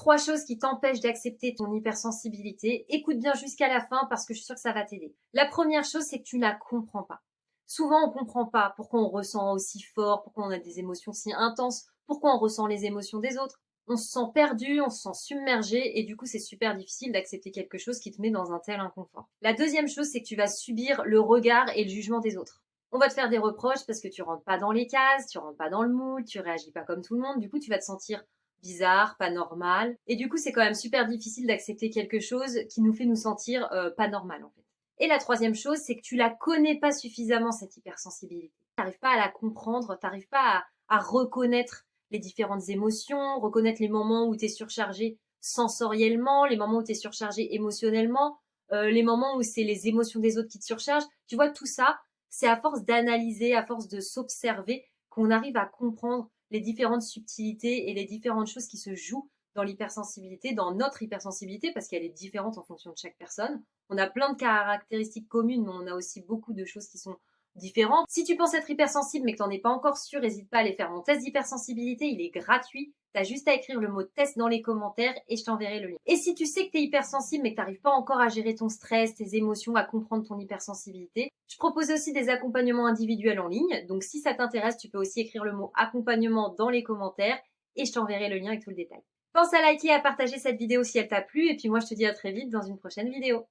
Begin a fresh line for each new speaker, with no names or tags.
3 choses qui t'empêchent d'accepter ton hypersensibilité. Écoute bien jusqu'à la fin parce que je suis sûre que ça va t'aider. La première chose, c'est que tu ne la comprends pas. Souvent, on comprend pas pourquoi on ressent aussi fort, pourquoi on a des émotions si intenses, pourquoi on ressent les émotions des autres. On se sent perdu, on se sent submergé et du coup, c'est super difficile d'accepter quelque chose qui te met dans un tel inconfort. La deuxième chose, c'est que tu vas subir le regard et le jugement des autres. On va te faire des reproches parce que tu rentres pas dans les cases, tu rentres pas dans le moule, tu réagis pas comme tout le monde. Du coup, tu vas te sentir bizarre, pas normal. Et du coup, c'est quand même super difficile d'accepter quelque chose qui nous fait nous sentir pas normal en fait. Et la troisième chose, c'est que tu la connais pas suffisamment, cette hypersensibilité. T'arrives pas à la comprendre, t'arrives pas à reconnaître les différentes émotions, reconnaître les moments où tu es surchargé sensoriellement, les moments où tu es surchargé émotionnellement, les moments où c'est les émotions des autres qui te surchargent. Tu vois, tout ça, c'est à force d'analyser, à force de s'observer, qu'on arrive à comprendre les différentes subtilités et les différentes choses qui se jouent dans l'hypersensibilité, dans notre hypersensibilité, parce qu'elle est différente en fonction de chaque personne. On a plein de caractéristiques communes, mais on a aussi beaucoup de choses qui sont différentes. Si tu penses être hypersensible mais que t'en es pas encore sûr, n'hésite pas à aller faire mon test d'hypersensibilité, il est gratuit. T'as juste à écrire le mot test dans les commentaires et je t'enverrai le lien. Et si tu sais que t'es hypersensible mais que t'arrives pas encore à gérer ton stress, tes émotions, à comprendre ton hypersensibilité, je propose aussi des accompagnements individuels en ligne. Donc si ça t'intéresse, tu peux aussi écrire le mot accompagnement dans les commentaires et je t'enverrai le lien avec tout le détail. Pense à liker et à partager cette vidéo si elle t'a plu et puis moi je te dis à très vite dans une prochaine vidéo.